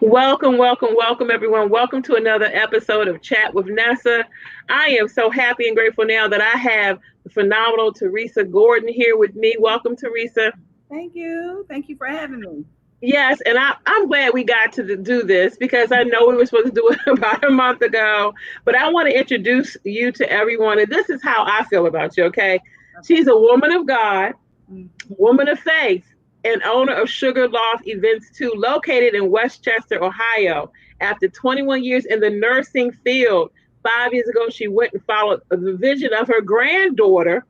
Welcome, welcome, welcome, everyone. Welcome to another episode of Chat with Nessa. I am so happy and grateful now that I have the phenomenal Theresa Gordon here with me. Welcome, Theresa. Thank you. Thank you for having me. Yes, and I'm glad we got to do this because I know we were supposed to do it about a month ago. But I want to introduce you to everyone, and this is how I feel about you, okay? Okay. She's a woman of God, Mhm. woman of faith, and owner of Sugar Loft Events 2, located in Westchester, Ohio. After 21 years in the nursing field, 5 years ago, she went and followed the vision of her granddaughter.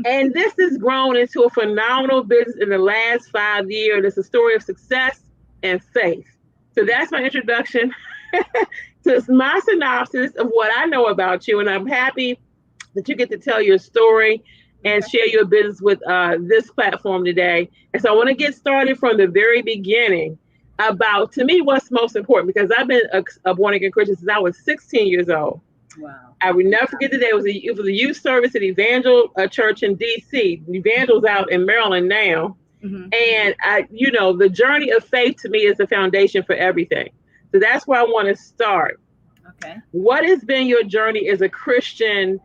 And this has grown into a phenomenal business in the last 5 years. It's a story of success and faith. So that's my introduction to my synopsis of what I know about you. And I'm happy that you get to tell your story and Okay. share your business with this platform today. And so I want to get started from the very beginning about, to me, what's most important, because I've been a born again Christian since I was 16 years old. Wow. I would never forget the day. It was a youth service at Evangel Church in D.C. Evangel's out in Maryland now, Hmm. and the journey of faith to me is the foundation for everything. So that's where I want to start. Okay. What has been your journey as a Christian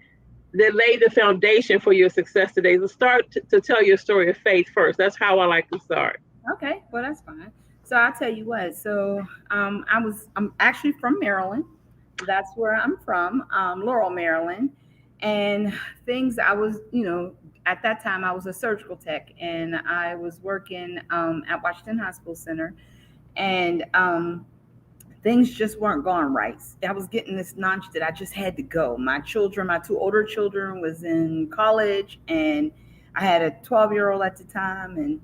that laid the foundation for your success today? Let's start to tell your story of faith first. That's how I like to start. Okay. Well, that's fine. So I'll tell you what. I'm actually from Maryland. That's where I'm from, Laurel, Maryland. And things I was, at that time I was a surgical tech, and I was working at Washington Hospital Center, and things just weren't going right. I was getting this nudge that I just had to go. My children, my two older children, was in college, and I had a 12-year-old at the time, and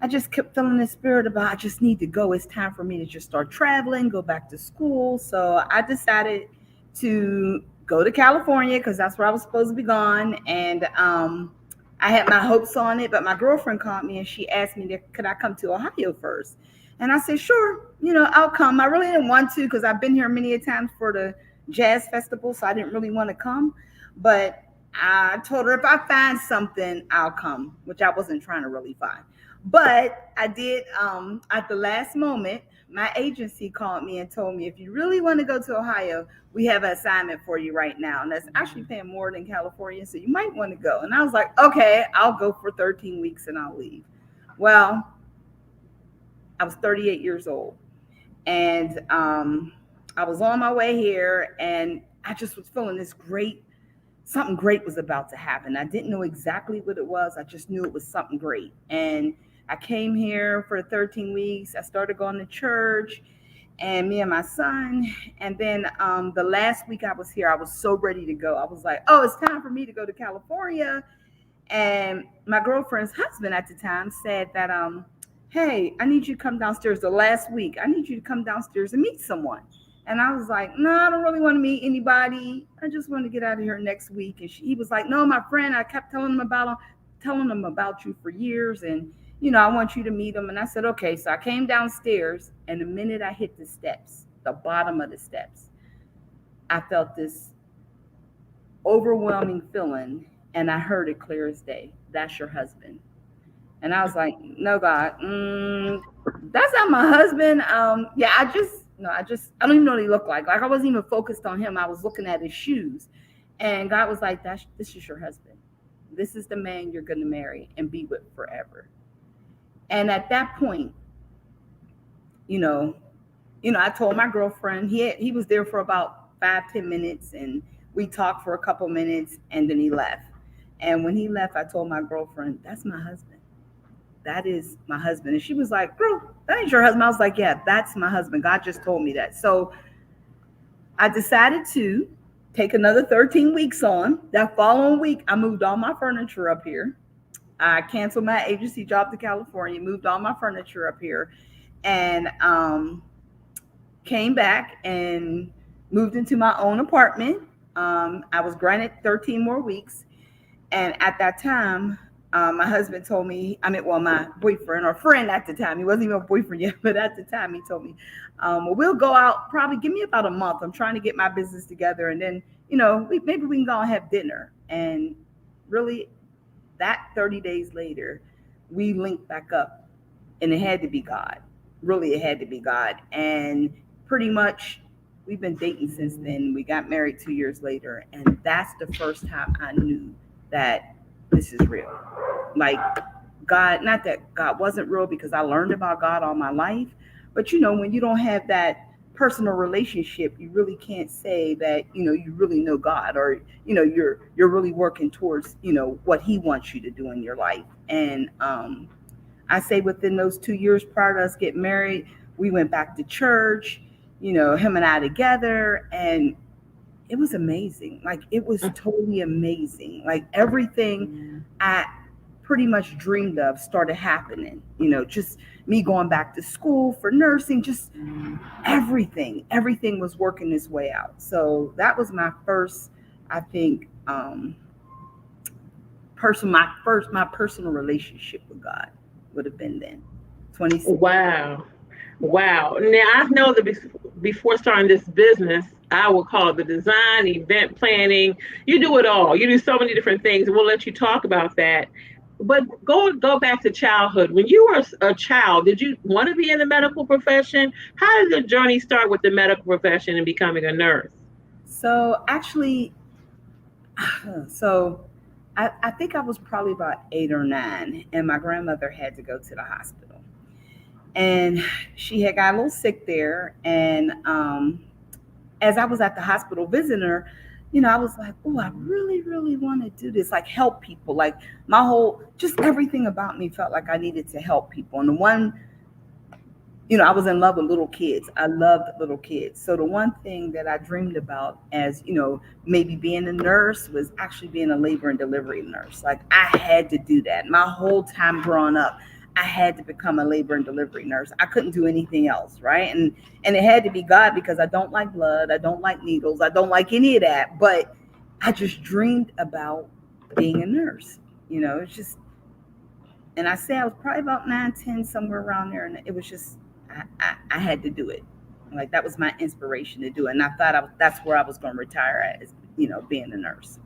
I just kept feeling the spirit about I just need to go. It's time for me to just start traveling, go back to school. So I decided to go to California because that's where I was supposed to be gone, and I had my hopes on it. But my girlfriend called me and she asked me, could I come to Ohio first? And I said, sure, I'll come. I really didn't want to because I've been here many a times for the jazz festival, so I didn't really want to come. But I told her if I find something, I'll come, which I wasn't trying to really find. But I did, at the last moment, my agency called me and told me, if you really want to go to Ohio, we have an assignment for you right now. And that's actually paying more than California. So you might want to go. And I was like, okay, I'll go for 13 weeks and I'll leave. Well, I was 38 years old. And I was on my way here, and I just was feeling this great, something great was about to happen. I didn't know exactly what it was. I just knew it was something great. And I came here for 13 weeks. I started going to church, and me and my son. And then the last week I was here, I was so ready to go. I was like, oh, it's time for me to go to California. And my girlfriend's husband at the time said that, hey, I need you to come downstairs the last week. I need you to come downstairs and meet someone. And I was like, no, I don't really want to meet anybody. I just want to get out of here next week. And he was like, no, my friend, I kept telling him about you for years. And, I want you to meet him. And I said, okay. So I came downstairs, and the minute I hit the steps, the bottom of the steps, I felt this overwhelming feeling, and I heard it clear as day. That's your husband. And I was like, no, God, that's not my husband. Yeah, I don't even know what he looked like. Like I wasn't even focused on him. I was looking at his shoes. And God was like, this is your husband. This is the man you're going to marry and be with forever. And at that point, you know, I told my girlfriend, he was there for about 5-10 minutes, and we talked for a couple minutes, and then he left. And when he left, I told my girlfriend, that's my husband. That is my husband. And she was like, girl, that ain't your husband. I was like, yeah, that's my husband. God just told me that. So I decided to take another 13 weeks on. That following week, I moved all my furniture up here. I canceled my agency job to California, moved all my furniture up here, and came back and moved into my own apartment. I was granted 13 more weeks. And at that time, my husband told me, well, my boyfriend or friend at the time, he wasn't even a boyfriend yet, but at the time he told me, well, we'll go out, probably give me about a month. I'm trying to get my business together. And then, maybe we can go and have dinner. And really, that 30 days later, we linked back up, and it had to be God. really it had to be God. And pretty much we've been dating since then. We got married 2 years later, and that's the first time I knew that this is real. Like God, not that God wasn't real because I learned about God all my life, but when you don't have that personal relationship, you really can't say that you really know God, or you're really working towards what He wants you to do in your life. And I say within those 2 years prior to us getting married, we went back to church, him and I together, and it was amazing. Like it was totally amazing. Like everything I pretty much dreamed of started happening. Just me going back to school for nursing, just everything was working its way out. So that was my first, I think, my personal relationship with God would have been then. 26. Wow. Wow. Now, I know that before starting this business, I will call it the design, event planning. You do it all. You do so many different things. We'll let you talk about that. But go back to childhood. When you were a child, did you want to be in the medical profession? How did the journey start with the medical profession and becoming a nurse? So actually, so I think I was probably about 8 or 9, and my grandmother had to go to the hospital, and she had got a little sick there. And as I was at the hospital visiting her, I was like, oh, I really, really want to do this, like help people. Like my whole, just everything about me felt like I needed to help people. And the one, I was in love with little kids. I loved little kids. So the one thing that I dreamed about as, maybe being a nurse was actually being a labor and delivery nurse. Like I had to do that. My whole time growing up, I had to become a labor and delivery nurse. I couldn't do anything else, right? And it had to be God because I don't like blood, I don't like needles, I don't like any of that. But I just dreamed about being a nurse. It's just, and I say I was probably about 9, 10, somewhere around there, and it was just I had to do it. Like that was my inspiration to do it, and I thought that's where I was going to retire at, is being a nurse.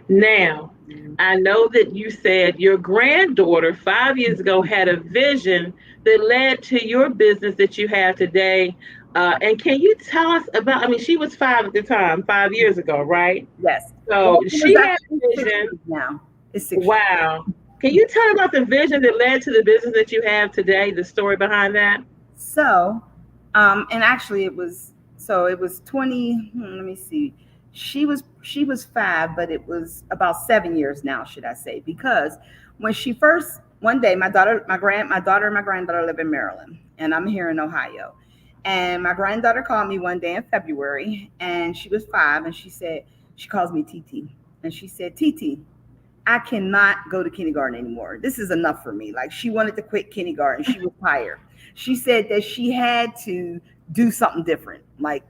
Now, I know that you said your granddaughter 5 years ago had a vision that led to your business that you have today. And can you tell us about? I mean, she was 5 at the time, 5 years ago, right? Yes. So Well, it was she had actually a six vision. years now. It's 6 years. Wow. Can you tell about the vision that led to the business that you have today? The story behind that? So, and actually, it was 20. Let me see. She was 5, but it was about 7 years now, should I say? Because when she first one day, my daughter and my granddaughter live in Maryland, and I'm here in Ohio. And my granddaughter called me one day in February, and she was 5, and she calls me TT, and she said, TT, I cannot go to kindergarten anymore. This is enough for me. Like she wanted to quit kindergarten. She was tired. She said that she had to do something different. Like,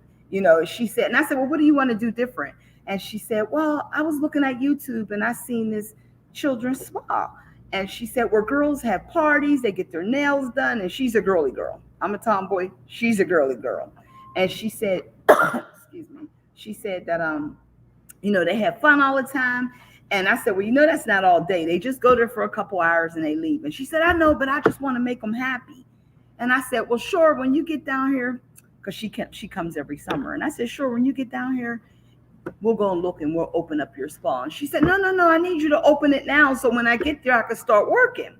she said, and I said, well, what do you want to do different? And she said, well, I was looking at YouTube and I seen this children's spa. And she said, where girls have parties, they get their nails done, and she's a girly girl. I'm a tomboy. She's a girly girl. And she said, excuse me, she said that they have fun all the time. And I said, well, that's not all day. They just go there for a couple hours and they leave. And she said, I know, but I just want to make them happy. And I said, well, sure, when you get down here, because she comes every summer. And I said, sure, when you get down here, we'll go and look and we'll open up your spa. And she said, no, no, no, I need you to open it now so when I get there, I can start working.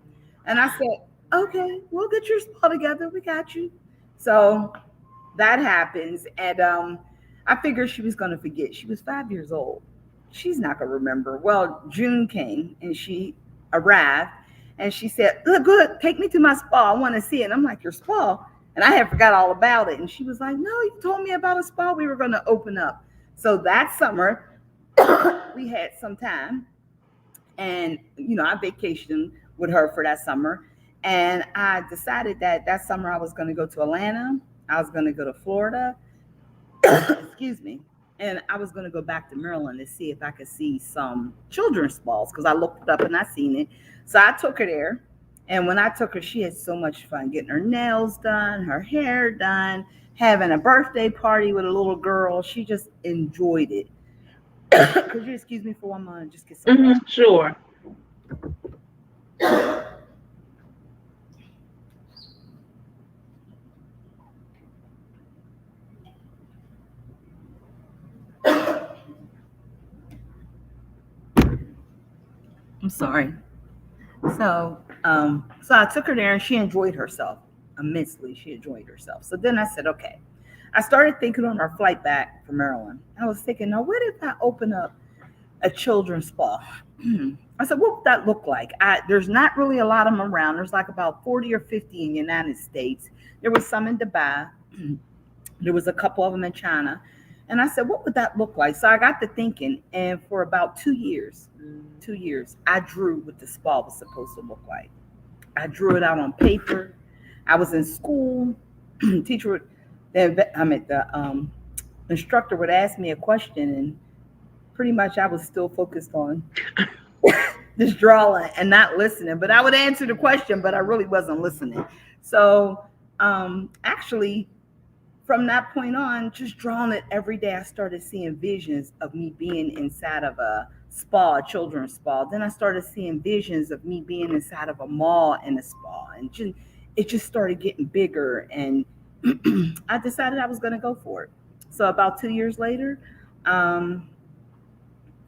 And I said, okay, we'll get your spa together. We got you. So that happens. And I figured she was going to forget. She was 5 years old. She's not going to remember. Well, June came and she arrived and she said, look, good, take me to my spa. I want to see it. And I'm like, your spa? And I had forgot all about it. And she was like, no, you told me about a spa we were going to open up. So that summer, we had some time. And, I vacationed with her for that summer. And I decided that summer I was going to go to Atlanta. I was going to go to Florida. Excuse me. And I was going to go back to Maryland to see if I could see some children's spas because I looked it up and I seen it. So I took her there. And when I took her, she had so much fun getting her nails done, her hair done, having a birthday party with a little girl. She just enjoyed it. Could you excuse me for one moment? Just get some water. Sure. I'm sorry. So I took her there and she enjoyed herself immensely. She enjoyed herself. So then I said, okay. I started thinking on our flight back from Maryland. I was thinking, now what if I open up a children's spa? I said, what would that look like? There's not really a lot of them around. There's like about 40 or 50 in the United States. There was some in Dubai. There was a couple of them in China. And I said, what would that look like? So I got to thinking, and for about 2 years, 2 years, I drew what the spa was supposed to look like. I drew it out on paper. I was in school. Teacher would, the instructor would ask me a question, and pretty much I was still focused on just drawing and not listening. But I would answer the question, but I really wasn't listening. So actually, from that point on, just drawing it every day, I started seeing visions of me being inside of a spa, a children's spa. Then I started seeing visions of me being inside of a mall in a spa, and it just started getting bigger. And I decided I was going to go for it. So about 2 years later, um,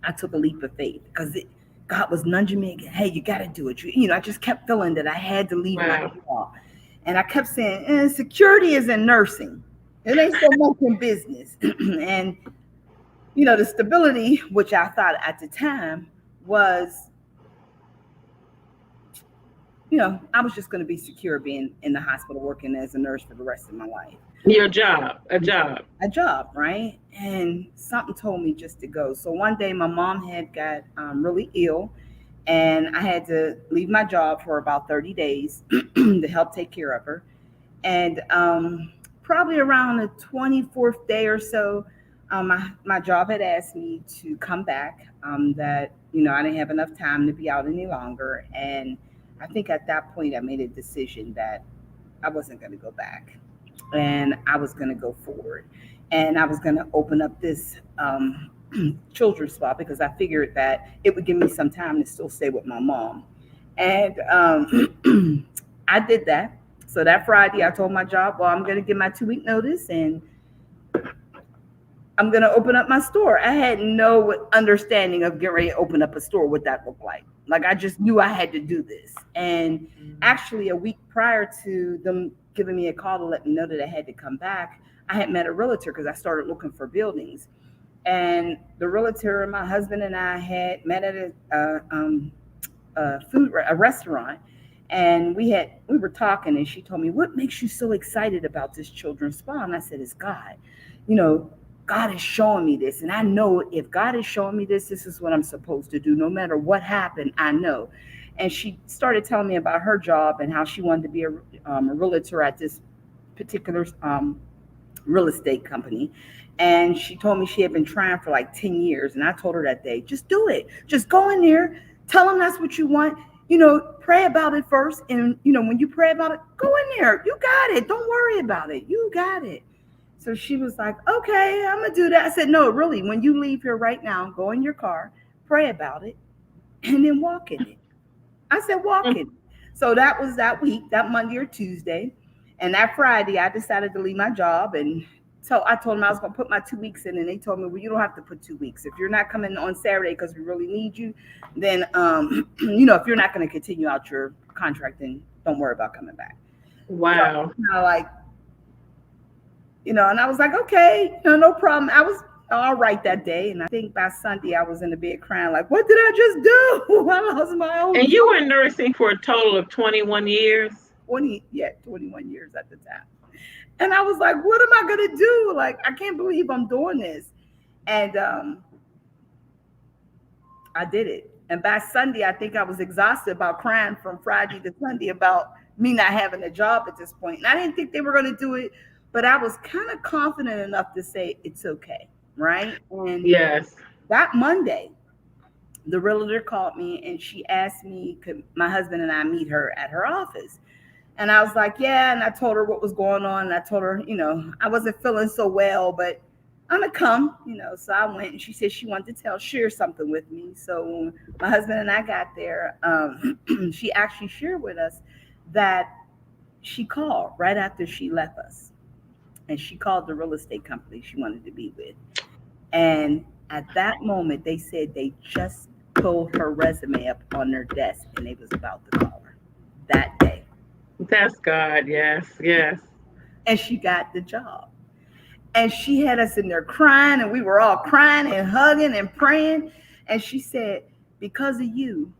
I took a leap of faith because God was nudging me again. Hey, you got to do it. I just kept feeling that I had to leave my Wow. job, and I kept saying, security is in nursing. It ain't so much in business. And the stability, which I thought at the time was, I was just going to be secure being in the hospital working as a nurse for the rest of my life. Your job, a job. A job, right? And something told me just to go. So one day my mom had got really ill, and I had to leave my job for about 30 days to help take care of her. And probably around the 24th day or so, my job had asked me to come back, that, I didn't have enough time to be out any longer. And I think at that point, I made a decision that I wasn't going to go back, and I was going to go forward. And I was going to open up this children's spa because I figured that it would give me some time to still stay with my mom. And I did that. So that Friday, I told my job, well, I'm going to give my 2 week notice, and I'm going to open up my store. I had no understanding of getting ready to open up a store, what that looked like. Like, I just knew I had to do this. And actually, a week prior to them giving me a call to let me know that I had to come back, I had met a realtor because I started looking for buildings. And the realtor, my husband and I had met at a restaurant, and we were talking, and she told me, what makes you so excited about this children's spa? And I said, it's God. you know God is showing me this, and I know if God is showing me this, this is what I'm supposed to do, no matter what happened. I know. And she started telling me about her job and how she wanted to be a realtor at this particular real estate company. And she told me she had been trying for like 10 years. And I told her that day, just do it. Just go in there, tell them that's what you want. Pray about it first. And, when you pray about it, go in there. You got it. Don't worry about it. You got it. So she was like, okay, I'm going to do that. I said, no, really, when you leave here right now, go in your car, pray about it, and then walk in it. I said, walk in. So that was that week, that Monday or Tuesday. And that Friday, I decided to leave my job. And so I told them I was going to put my 2 weeks in. And they told me, well, you don't have to put 2 weeks. If you're not coming on Saturday because we really need you, then, if you're not going to continue out your contract, then don't worry about coming back. So Wow. like, and I was like, okay, no problem. I was all right that day. And I think by Sunday, I was in the bed crying, like, what did I just do? I lost my own And you job. were nursing for a total of 21 years? 21 years at the time. And I was like, what am I going to do? Like, I can't believe I'm doing this. And I did it. And by Sunday, I think I was exhausted about crying from Friday to Sunday about me not having a job at this point. And I didn't think they were going to do it, but I was kind of confident enough to say it's okay. Right. And Yes. that Monday, the realtor called me and she asked me, could my husband and I meet her at her office? And I was like, yeah. And I told her what was going on. And I told her, I wasn't feeling so well, but I'm gonna come. So I went, and she said she wanted to share something with me. So when my husband and I got there, she actually shared with us that she called right after she left us, and she called the real estate company she wanted to be with. And at that moment, they said they just pulled her resume up on their desk and they was about to call her that day. That's God. Yes, yes. And she got the job. And she had us in there crying, and we were all crying and hugging and praying. And she said, because of you,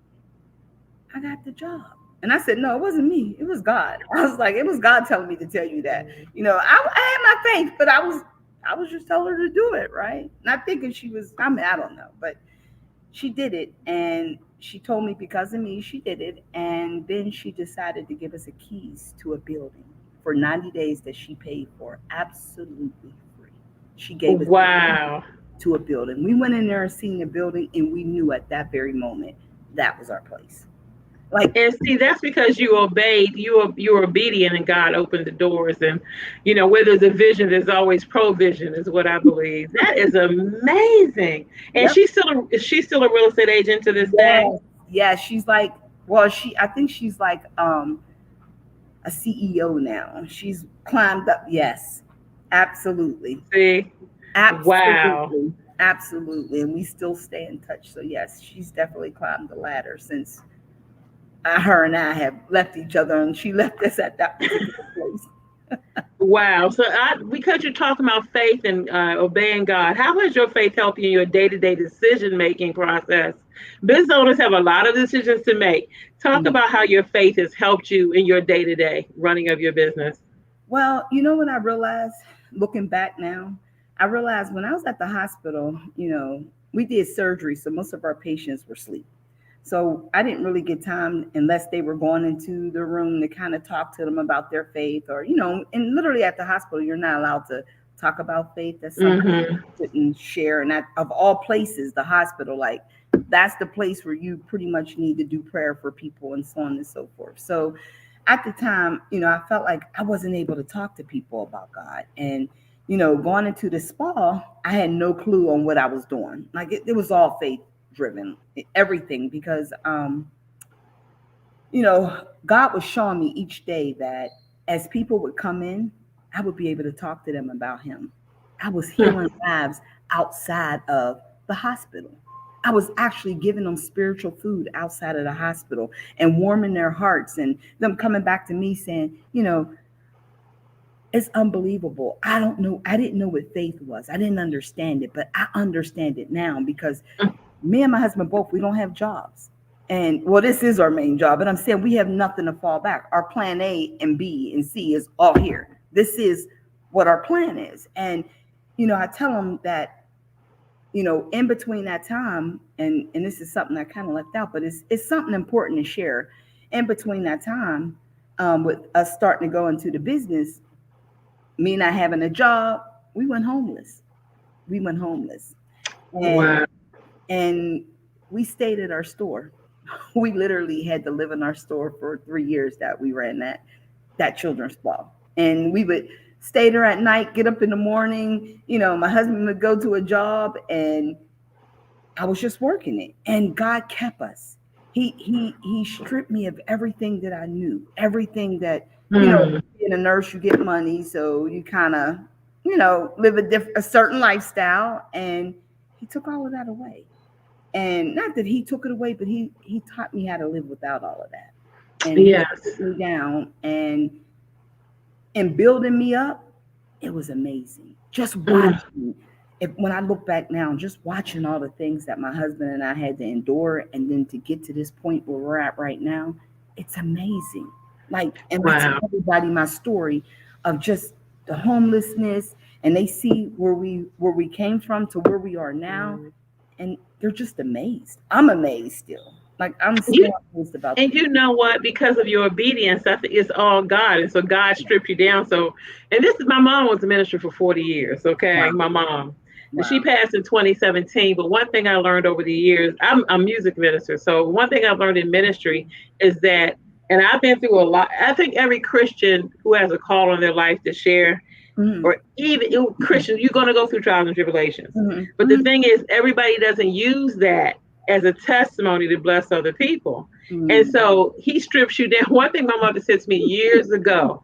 I got the job. And I said, no, it wasn't me. It was God. I was like, it was God telling me to tell you that. I had my faith, but I was just telling her to do it, right? Not thinking she was, I mean, I don't know, but she did it. And she told me because of me, she did it. And then she decided to give us a keys to a building for 90 days that she paid for absolutely free. She gave us the keys Wow. to a building. We went in there and seen the building, and we knew at that very moment that was our place. Like, And see, that's because you obeyed, you were obedient, and God opened the doors. And where there's a vision, there's always provision, is what I believe. That is amazing. And yep, is she still a real estate agent to this day? yes, yes. She's like, well, I think she's like a CEO now. She's climbed up. Yes, absolutely, See, wow. absolutely, absolutely. And we still stay in touch. So yes, she's definitely climbed the ladder since her and I have left each other, and she left us at that particular place. Wow. So, because you're talking about faith and obeying God, how has your faith helped you in your day to day decision making process? Business owners have a lot of decisions to make. Talk Mm. about how your faith has helped you in your day to day running of your business. Well, you know what I realized looking back now? I realized when I was at the hospital, we did surgery, so most of our patients were asleep. So I didn't really get time unless they were going into the room to kind of talk to them about their faith, or, and literally at the hospital, you're not allowed to talk about faith. That's something Hmm. you shouldn't share. And that, of all places, the hospital, like, that's the place where you pretty much need to do prayer for people and so on and so forth. So at the time, I felt like I wasn't able to talk to people about God. And, going into the spa, I had no clue on what I was doing. Like, it was all faith driven, everything, because God was showing me each day that as people would come in, I would be able to talk to them about Him. I was healing lives outside of the hospital. I was actually giving them spiritual food outside of the hospital and warming their hearts, and them coming back to me saying, it's unbelievable. I don't know. I didn't know what faith was. I didn't understand it, but I understand it now because me and my husband both, we don't have jobs. And well, this is our main job, but I'm saying we have nothing to fall back. Our plan A and B and C is all here. This is what our plan is. And, I tell them that, in between that time, and this is something I kind of left out, but it's something important to share. In between that time, with us starting to go into the business, me not having a job, we went homeless. We went homeless. And Wow. and we stayed at our store. We literally had to live in our store for 3 years that we ran that children's spa. And we would stay there at night, get up in the morning. My husband would go to a job, and I was just working it. And God kept us. He stripped me of everything that I knew, everything that, Mm. being a nurse, you get money, so you kind of, live a certain lifestyle. And He took all of that away. And not that He took it away, but he taught me how to live without all of that. And He Yes. took me down, and building me up, it was amazing. Just Mm. watching, when I look back now, just watching all the things that my husband and I had to endure, and then to get to this point where we're at right now, it's amazing. Like, and I tell Wow. everybody my story of just the homelessness, and they see where we came from to where we are now, and they're just amazed. I'm amazed still. Like, I'm You still amazed about And this. you know what? Because of your obedience, I think it's all God. And so God stripped you down. So, and this is my mom was a minister for 40 years. Okay. Wow, My mom. And she wow. passed in 2017. But one thing I learned over the years, I'm a music minister. So, one thing I've learned in ministry is that, and I've been through a lot. I think every Christian who has a call on their life to share, Hmm. or even Christians, you're going to go through trials and tribulations. Hmm. But the Hmm. thing is, everybody doesn't use that as a testimony to bless other people. And Hmm. so He strips you down. One thing my mother said to me years ago,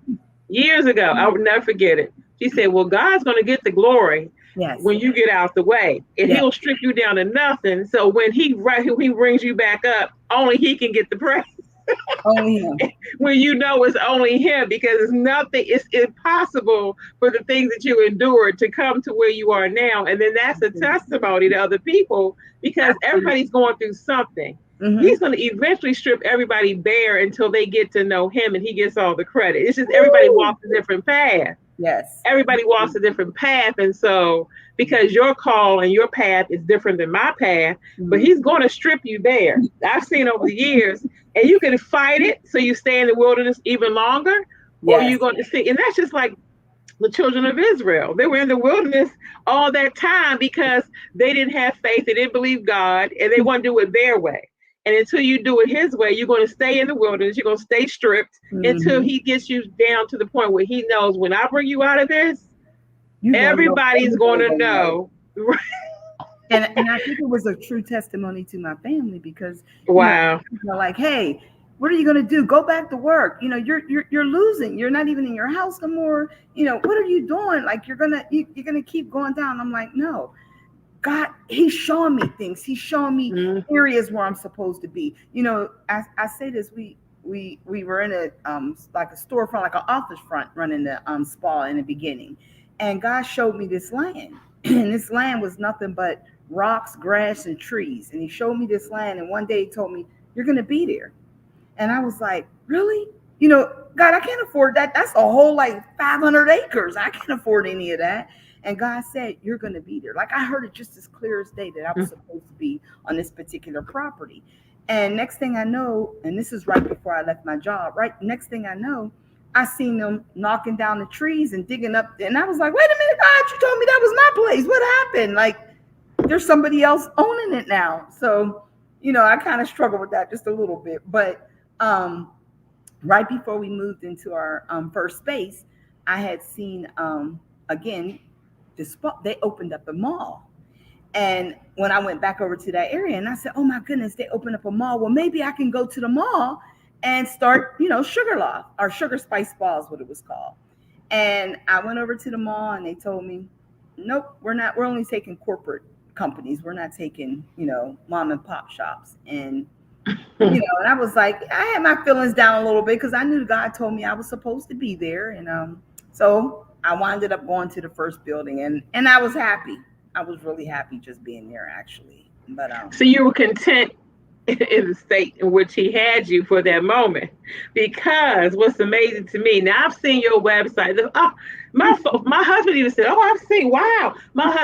I would never forget it. She said, well, God's going to get the glory. Yes. when you get out the way, and Yes. he'll strip you down to nothing. So when he brings you back up, only he can get the praise. Only him. When you know it's only him, because it's nothing, it's impossible for the things that you endured to come to where you are now. And then that's a testimony to other people, because Absolutely. everybody's going through something. He's Mm-hmm. going to eventually strip everybody bare until they get to know him and he gets all the credit. It's just everybody Woo! walks a different path. Yes. Everybody walks a different path. And so, because your call and your path is different than my path, but Mm-hmm. he's going to strip you bare. I've seen over the years, and you can fight it so you stay in the wilderness even longer, or Yes. you're going to see. And that's just like the children of Israel. They were in the wilderness all that time because they didn't have faith, they didn't believe God, and they want to do it their way. And until you do it his way, you're going to stay in the wilderness. You're going to stay stripped until Mm-hmm. he gets you down to the point where he knows, when I bring you out of this, You're gonna know. everybody's going Everybody to gonna know. know. And I think it was a true testimony to my family because Wow. like, hey, what are you gonna do? Go back to work. You're losing. You're not even in your house no more. What are you doing? Like you're gonna keep going down. I'm like, no, God, He's showing me things. He's showing me Mm, areas where I'm supposed to be. I say this. We were in a like a storefront, like an office front, running the spa in the beginning, and God showed me this land, and this land was nothing but rocks, grass, and trees. And He showed me this land, and one day He told me, "You're gonna be there." And I was like, really? God, I can't afford that. That's a whole like 500 acres. I can't afford any of that. And God said, you're going to be there. Like I heard it just as clear as day that I was mm, supposed to be on this particular property. And next thing I know, and this is right before I left my job, right? Next thing I know, I seen them knocking down the trees and digging up. And I was like, wait a minute, God, you told me that was my place. What happened? Like, there's somebody else owning it now. So, I kind of struggle with that just a little bit. But um, right before we moved into our first space, I had seen again this spot. They opened up a mall, and when I went back over to that area, and I said, "Oh my goodness, they opened up a mall. Well, maybe I can go to the mall and start, Sugar Loft or Sugar Spice Spa is what it was called." And I went over to the mall, and they told me, "Nope, we're not. We're only taking corporate companies. We're not taking, mom and pop shops." And I was like, I had my feelings down a little bit because I knew God told me I was supposed to be there, and so I winded up going to the first building, and I was happy. I was really happy just being there, actually. But So you were content in the state in which he had you for that moment. Because what's amazing to me, now I've seen your website. Oh, my husband even said, "Oh, I've seen. Wow,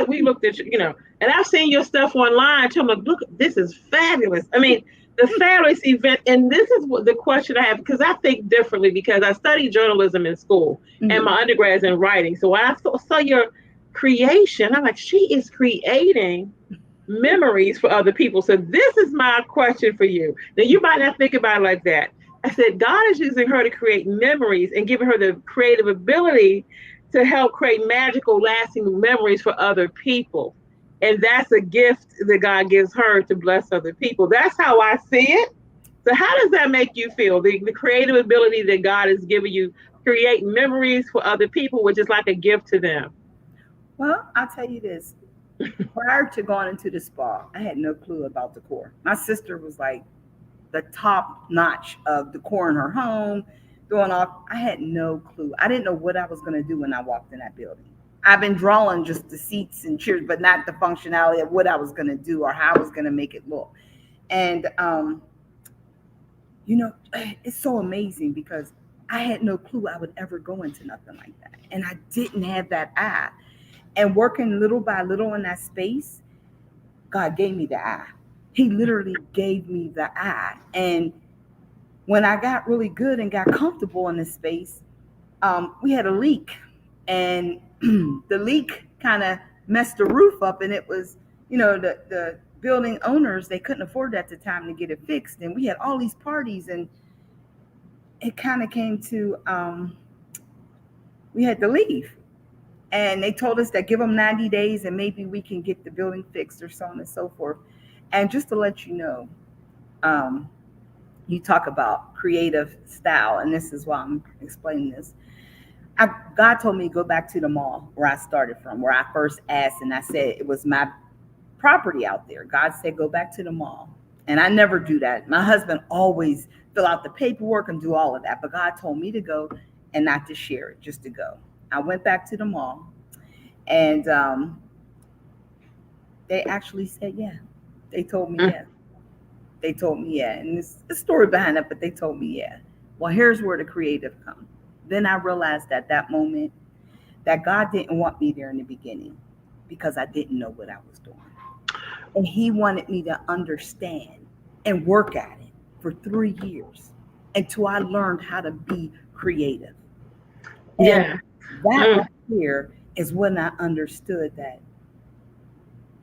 we looked at and I've seen your stuff online too. I'm like, look, this is fabulous. I mean, the fabulous event." And this is what the question I have, because I think differently, because I studied journalism in school and mhm. my undergrad's in writing. So when I saw your creation, I'm like, she is creating memories for other people. So this is my question for you. Now you might not think about it like that. I said God is using her to create memories and giving her the creative ability to help create magical, lasting memories for other people. And that's a gift that God gives her to bless other people. That's how I see it. So how does that make you feel? The creative ability that God has given you, create memories for other people, which is like a gift to them. Well, I'll tell you this. Prior to going into the spa, I had no clue about decor. My sister was like the top notch of decor in her home, doing all. I had no clue. I didn't know what I was going to do when I walked in that building. I've been drawing just the seats and chairs, but not the functionality of what I was going to do or how I was going to make it look. And it's so amazing because I had no clue I would ever go into nothing like that, and I didn't have that eye. And working little by little in that space, God gave me the eye. He literally gave me the eye. And when I got really good and got comfortable in this space, we had a leak, and the leak kind of messed the roof up, and it was, the building owners, they couldn't afford at the time to get it fixed, and we had all these parties, and it kind of came to we had to leave, and they told us that give them 90 days and maybe we can get the building fixed or so on and so forth. And just to let you know, um, you talk about creative style, and this is why I'm explaining this. God told me to go back to the mall where I started from, where I first asked, and I said it was my property out there. God said go back to the mall, and I never do that. My husband always fill out the paperwork and do all of that, but God told me to go and not to share it, just to go. I went back to the mall, and they actually said yeah. They told me Mm. yeah. They told me yeah, and there's a story behind it, but they told me yeah. Well, here's where the creative comes. Then I realized at that moment that God didn't want me there in the beginning because I didn't know what I was doing. And He wanted me to understand and work at it for 3 years until I learned how to be creative. And Yeah. that Mm. right here is when I understood that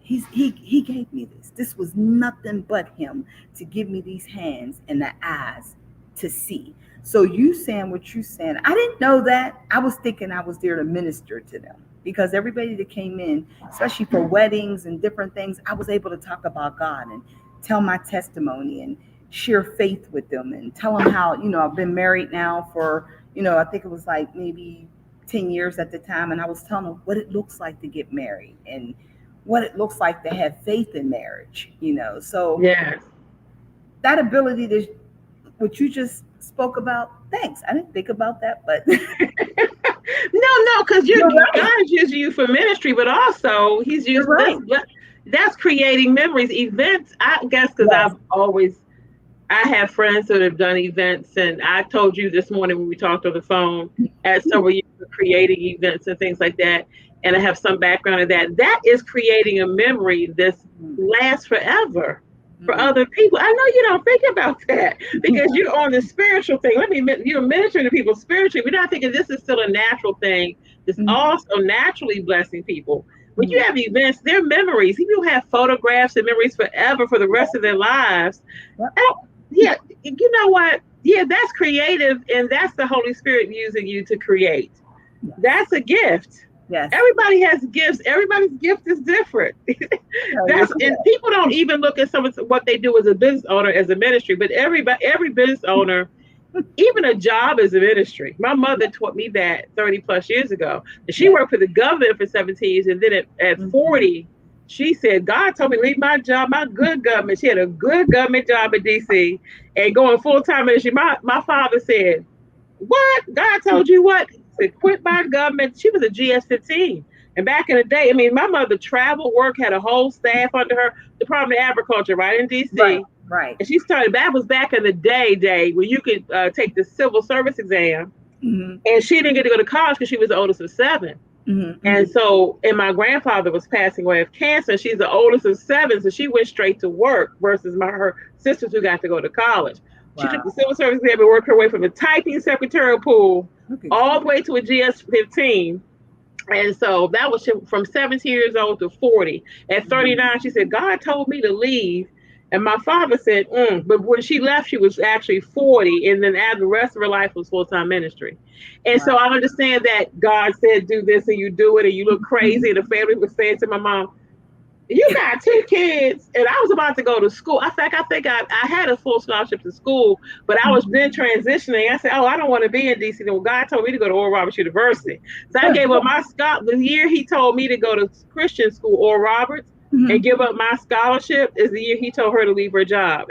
he gave me this. This was nothing but him to give me these hands and the eyes to see. So you saying what you saying, I didn't know that. I was thinking I was there to minister to them because everybody that came in, especially for weddings and different things, I was able to talk about God and tell my testimony and share faith with them and tell them how, I've been married now for, I think it was like maybe 10 years at the time. And I was telling them what it looks like to get married and what it looks like to have faith in marriage. So Yes. that ability to, what you just spoke about, thanks. I didn't think about that, but No, because you're God right. is using you for ministry, but also He's You're using this. right. That's creating memories, events. I guess because Yes. I have friends that have done events, and I told you this morning when we talked on the phone at several years of creating events and things like that. And I have some background in that. That is creating a memory that's lasts forever for Mm-hmm. other people. I know you don't think about that because you're on the spiritual thing. You're ministering to people spiritually. We're not thinking this is still a natural thing that's Mm-hmm. also naturally blessing people. When you have events, they're memories. People have photographs and memories forever for the rest of their lives. Yep. Oh, yeah, you know what? Yeah, that's creative, and that's the Holy Spirit using you to create. Yes. That's a gift. Yes. Everybody has gifts. Everybody's gift is different. No, you're That's and correct. people don't even look at some of what they do as a business owner as a ministry, but every business owner, even a job is a ministry. My mother taught me that 30 plus years ago. And she Yes. worked for the government for 17 years. And then at Mm-hmm. 40, she said, God told me to leave my job, my good government. She had a good government job in DC and going full time ministry. My father said, what? God told you what? He said, quit my government. She was a GS-15. And back in the day, I mean, my mother traveled, work, had a whole staff under her, Department of Agriculture, right in Right. DC. Right. And she started, that was back in the day when you could take the civil service exam. Mm-hmm. And she didn't get to go to college because she was the oldest of seven. Mm-hmm. And Mm-hmm. so, and my grandfather was passing away of cancer. She's the oldest of seven, so she went straight to work versus her sisters who got to go to college. She took the Wow. civil service exam and worked her way from the typing secretarial pool Look at all the way to a GS-15. And so that was from 17 years old to 40. At you. 39, she said, God told me to leave. And my father said, but when she left, she was actually 40. And then the rest of her life was full time ministry. And Wow. so I understand that God said, do this, and you do it, and you look crazy. And the family was saying to my mom, you got two kids, and I was about to go to school. In fact, I think I had a full scholarship to school, but I was then transitioning. I said, "Oh, I don't want to be in DC." Well, God told me to go to Oral Roberts University, so I gave up my the year He told me to go to Christian school, Oral Roberts, and Mhm. give up my scholarship is the year He told her to leave her job.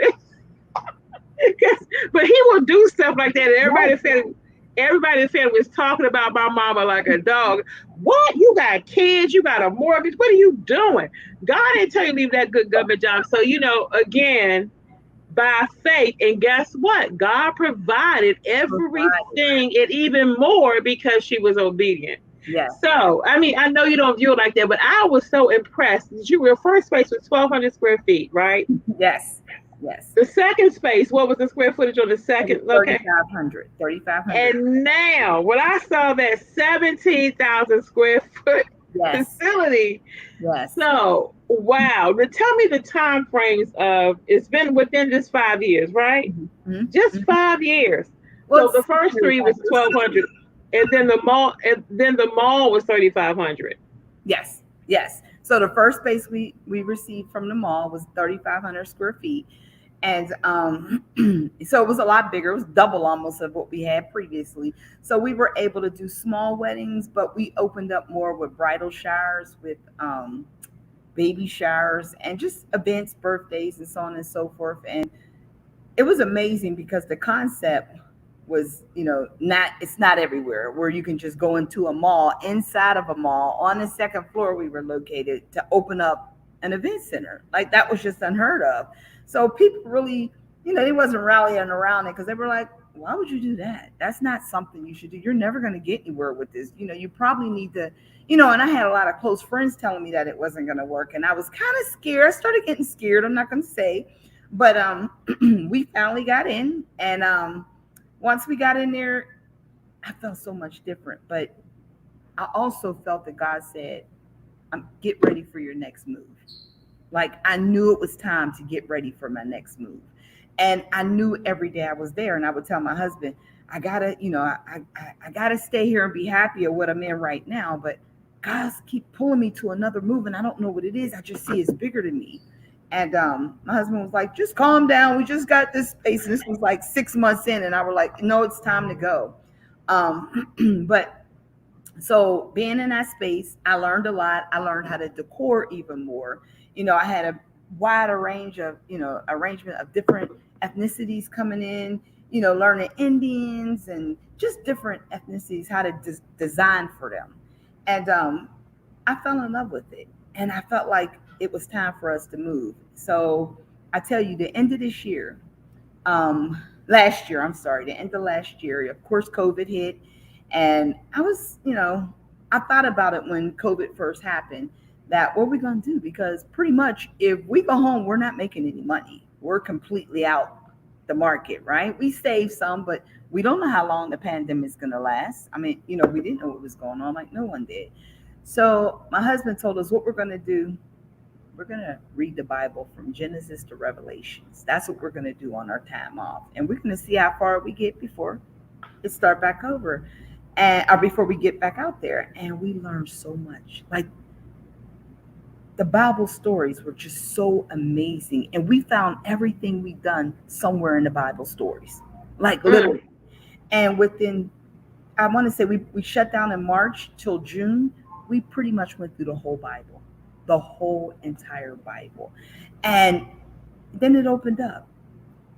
But He will do stuff like that, and Yes. everybody in the family was talking about my mama like a dog. What? You got kids? You got a mortgage? What are you doing? God didn't tell you to leave that good government job. So, again, by faith, and guess what? God provided Provided. everything and even more because she was obedient. Yes. So, I mean, I know you don't view it like that, but I was so impressed that your first space was 1,200 square feet, right? Yes. Yes. The second space, what was the square footage on the It was second? Okay. 3,500. 3,500. And now, when I saw that 17,000 square foot Yes. facility, Yes. so wow. Now tell me the time frames of it's been within just 5 years, right? Mm-hmm. Just Mm-hmm. 5 years. Well, So the it's first really three fun. was 1,200, and then the mall was 3,500. Yes. Yes. So the first space we received from the mall was 3,500 square feet. And so it was a lot bigger. It was double almost of what we had previously. So we were able to do small weddings, but we opened up more with bridal showers, with baby showers, and just events, birthdays, and so on and so forth. And it was amazing because the concept was, not, it's not everywhere where you can just go into a mall, inside of a mall on the second floor we were located, to open up an event center. Like, that was just unheard of. So people really, they wasn't rallying around it because they were like, why would you do that? That's not something you should do. You're never going to get anywhere with this. You probably need to, and I had a lot of close friends telling me that it wasn't going to work. And I was kind of scared. I started getting scared. I'm not going to say, but we finally got in, and once we got in there, I felt so much different. But I also felt that God said, get ready for your next move. Like, I knew it was time to get ready for my next move. And I knew every day I was there, and I would tell my husband, I gotta, I gotta stay here and be happy at what I'm in right now. But God's keep pulling me to another move, and I don't know what it is. I just see it's bigger than me. And my husband was like, just calm down. We just got this space. And this was like 6 months in, and I were like, no, it's time to go. But so being in that space, I learned a lot. I learned how to decor even more. I had a wider range of, arrangement of different ethnicities coming in, learning Indians and just different ethnicities, how to design for them. And I fell in love with it. And I felt like it was time for us to move. So I tell you, the end of this year, last year, I'm sorry, the end of last year, of course, COVID hit. And I was, I thought about it when COVID first happened, that what are we going to do? Because pretty much if we go home, we're not making any money. We're completely out the market, right? We saved some, but we don't know how long the pandemic is going to last. I mean, we didn't know what was going on, like no one did. So my husband told us what we're going to do. We're going to read the Bible from Genesis to Revelations. That's what we're going to do on our time off. And we're going to see how far we get before it start back over, and or before we get back out there. And we learned so much. Like, the Bible stories were just so amazing. And we found everything we've done somewhere in the Bible stories, like Mm. literally. And within, I want to say we shut down in March till June. We pretty much went through the whole Bible, the whole entire Bible. And then it opened up.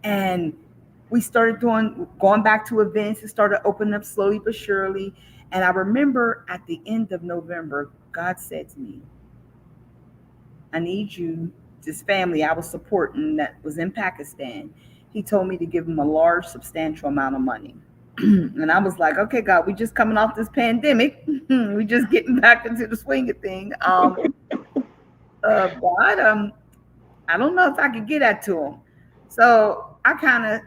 And we started going back to events. It started opening up slowly but surely. And I remember at the end of November, God said to me, I need you, this family I was supporting that was in Pakistan. He told me to give them a large, substantial amount of money. And I was like, okay, God, we just coming off this pandemic. We just getting back into the swing of thing. But I don't know if I could get that to him. So I kind of,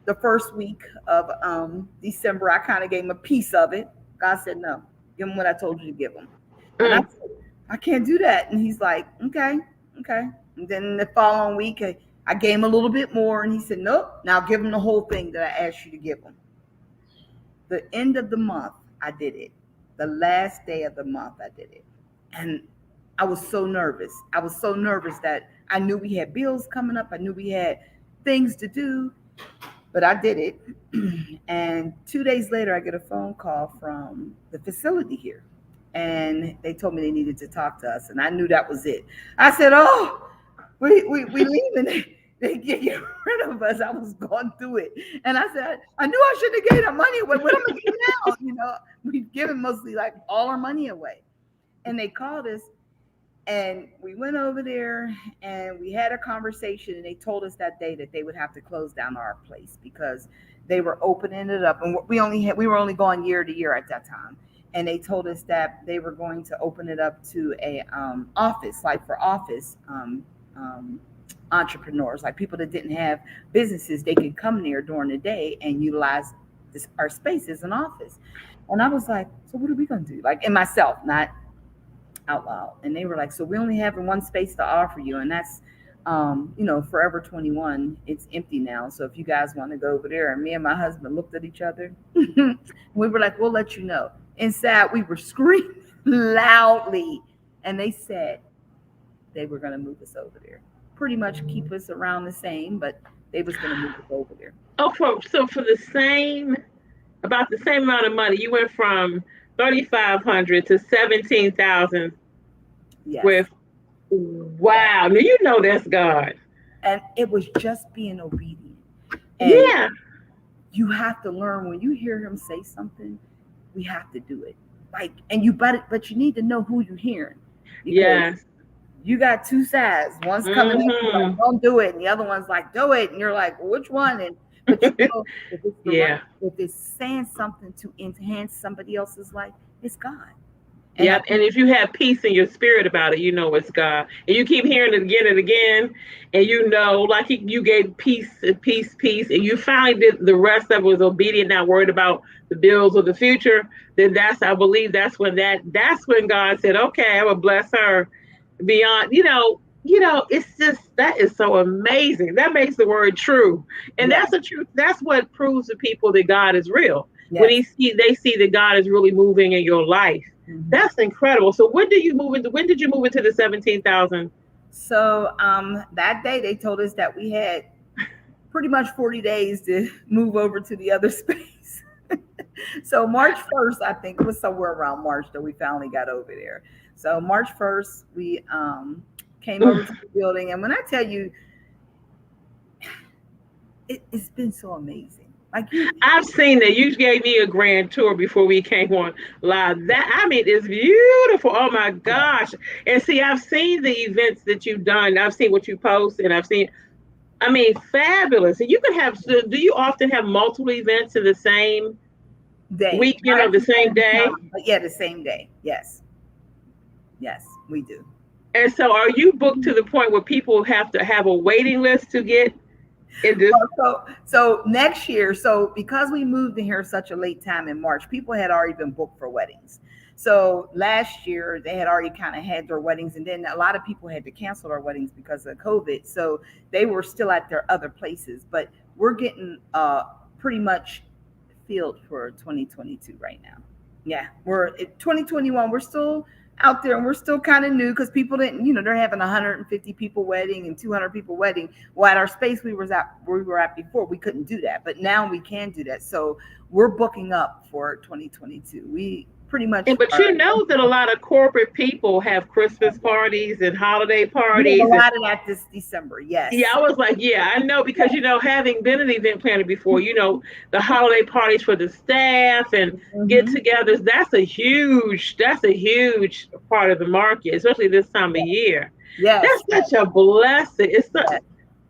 the first week of December, I kind of gave him a piece of it. God said, no, give him what I told you to give him. And I Mm. said, I can't do that. And he's like, okay, okay. And then the following week, I gave him a little bit more. And he said, nope, now give him the whole thing that I asked you to give him. The end of the month, I did it. The last day of the month, I did it. And I was so nervous. I was so nervous that I knew we had bills coming up. I knew we had things to do, but I did it. And 2 days later, I get a phone call from the facility here. And they told me they needed to talk to us. And I knew that was it. I said, oh, we leaving. They get rid of us. I was going through it. And I said, I knew I shouldn't have gave that money away. What am I getting now? We've given mostly like all our money away. And they called us, and we went over there and we had a conversation, and they told us that day that they would have to close down our place because they were opening it up. And we were only going year to year at that time. And they told us that they were going to open it up to a office, like for office entrepreneurs, like people that didn't have businesses, they could come there during the day and utilize our space as an office. And I was like, so what are we going to do? Like, in myself, not out loud. And they were like, so we only have one space to offer you, and that's Forever 21. It's empty now. So if you guys want to go over there. And me and my husband looked at each other. We were like, we'll let you know. Inside, we were screaming loudly. And they said they were going to move us over there. pretty much keep us around the same, but they was going to move us over there. Oh, for the same, about the same amount of money, you went from 3,500 to 17,000 Yes. with, wow. Now you know that's God. And it was just being obedient. And Yeah. you have to learn when you hear him say something, we have to do it. Like, and you but you need to know who you're hearing, because Yes. you got two sides. One's coming at you like, Mm-hmm. don't do it, and the other one's like, do it. And you're like, which one? And but you know, if it's the right, Yeah. if it's saying something to enhance somebody else's life, it's God. And I Yep. And if you have peace in your spirit about it, you know it's God. And you keep hearing it again and again, and you know, like you gave peace and peace, peace, and you finally did the rest of it was obedient, not worried about the bills or the future, then I believe that's when God said, okay, I will bless her beyond, it's just that is so amazing. That makes the word true. And yes, that's the truth. That's what proves to people that God is real. When yes. they see that God is really moving in your life. Mhm. That's incredible. So when did you move into the 17,000? So that day they told us that we had pretty much 40 days to move over to the other space. So March 1st, I think it was somewhere around March that we finally got over there. So March 1st, we came over to the building. And when I tell you, it's been so amazing. Like you, I've seen that. You gave me a grand tour before we came on live. That, I mean, it's beautiful. Oh my gosh. And see, I've seen the events that you've done. I've seen what you post, and I've seen, I mean, fabulous. And you could have, so do you often have multiple events in the same day, weekend not or at the the same same day? time, but yeah, the same day. Yes, yes, we do. And so are you booked to the point where people have to have a waiting list to get in this? Well, so next year, so because we moved in here such a late time in March, people had already been booked for weddings. So last year they had already kind of had their weddings, and then a lot of people had to cancel their weddings because of COVID. So they were still at their other places, but we're getting pretty much filled for 2022 right now. Yeah, we're at 2021. We're still out there, and we're still kind of new because people didn't, they're having 150 people wedding and 200 people wedding. Well, at our space we were at before, we couldn't do that, but now we can do that. So we're booking up for 2022. We pretty much And but are. you know that a lot of corporate people have Christmas parties and holiday We have a parties, and lot of that this December. yeah, Yes. I was like, yeah, I know because having been an event planner before, the holiday parties for the staff and Hmm. get-togethers. That's a huge part of the market, especially this time of year. Yes. That's such a blessing. Yes.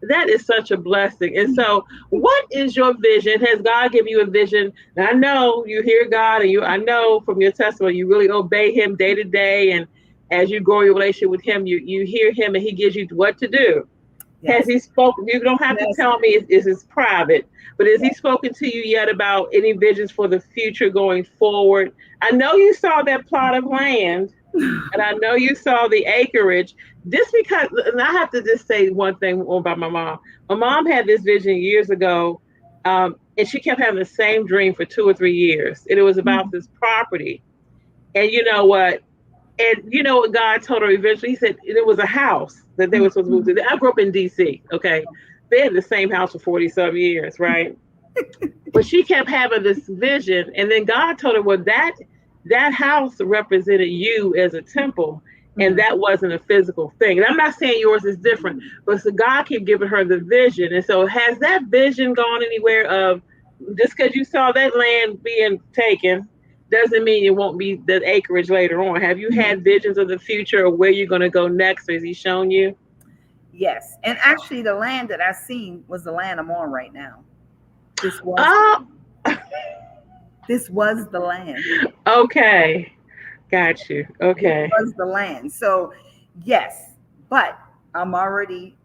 That is such a blessing. And so, what is your vision? Has God given you a vision? And I know you hear God, and I know from your testimony you really obey Him day to day, and as you grow your relationship with Him, you hear Him, and He gives you what to do. Has Yes. he spoken? You don't have to Yes. tell me. It's private. But has he spoken to you yet about any visions for the future going forward? I know you saw that plot of land, and I know you saw the acreage. Just because, and I have to just say one thing about my mom. My mom had this vision years ago, and she kept having the same dream for 2 or 3 years, and it was about this property. And you know what? And you know what God told her eventually? He said it was a house that they were supposed to move to. I grew up in DC, okay? They had the same house for 40 some years, right? But she kept having this vision, and then God told her, well, that house represented you as a temple, and Mm. that wasn't a physical thing. And I'm not saying yours is different, but so God kept giving her the vision. And so has that vision gone anywhere of just because you saw that land being taken doesn't mean it won't be the acreage later on. Have you had visions of the future or where you're going to go next? Has he shown you? Yes. And actually, the land that I seen was the land I'm on right now. This was Oh, this was the land. okay. Got you. This Okay. was the land. So, yes, but you've already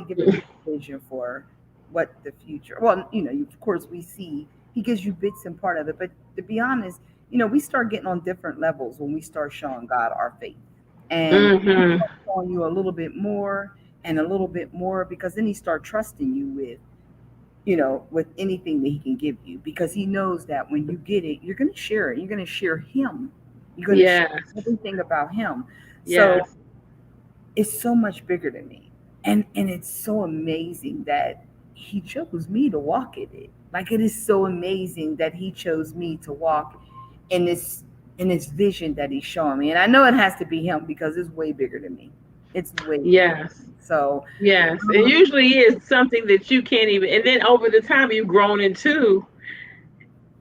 given me a vision for what the future. Well, of course, we see he gives you bits and part of it, but to be honest, we start getting on different levels when we start showing God our faith, and he Mm-hmm. starts showing you a little bit more and a little bit more, because then he start trusting you with anything that he can give you, because he knows that when you get it, you're going to share it. You're going to share him. You're going to share Yes. everything about him. So Yes. it's so much bigger than me. And it's so amazing that he chose me to walk in it. Like it is so amazing that he chose me to walk in this vision that he's showing me. And I know it has to be him because it's way bigger than me. It's way bigger. Yes. So Yes. It um, usually is something that you can't even, and then over the time you've grown into.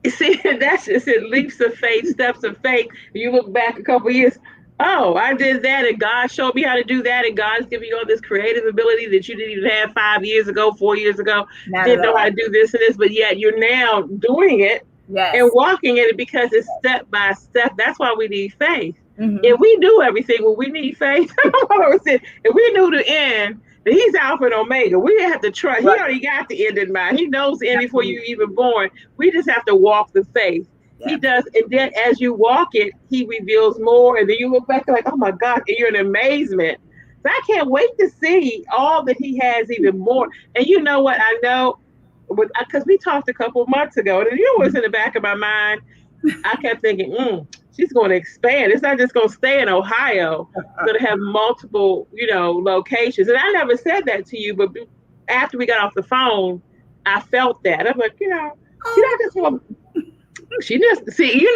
See, that's just it. Leaps of faith, steps of faith. You look back a couple years. Oh, I did that, and God showed me how to do that, and God's giving you all this creative ability that you didn't even have 5 years ago, 4 years ago. not at Didn't know how to all. do this and this, but yet you're now doing it and Yes. walking in it because it's step by step. That's why we need faith. Hmm. If we knew everything, well, we need faith. If we knew the end, then he's Alpha and Omega. We have to trust. He Right. already got the end in mind. He knows the end before you Absolutely. even born. We just have to walk the faith. He does, Absolutely. and then as you walk it, he reveals more, and then you look back like, oh my God, and you're in amazement. So I can't wait to see all that he has, even more. And you know what? I know, because we talked a couple of months ago, and you know what's in the back of my mind? I kept thinking, she's going to expand. It's not just going to stay in Ohio. It's going to have multiple, locations. And I never said that to you, but after we got off the phone, I felt that. I'm like, she's not Oh, just going to she just see,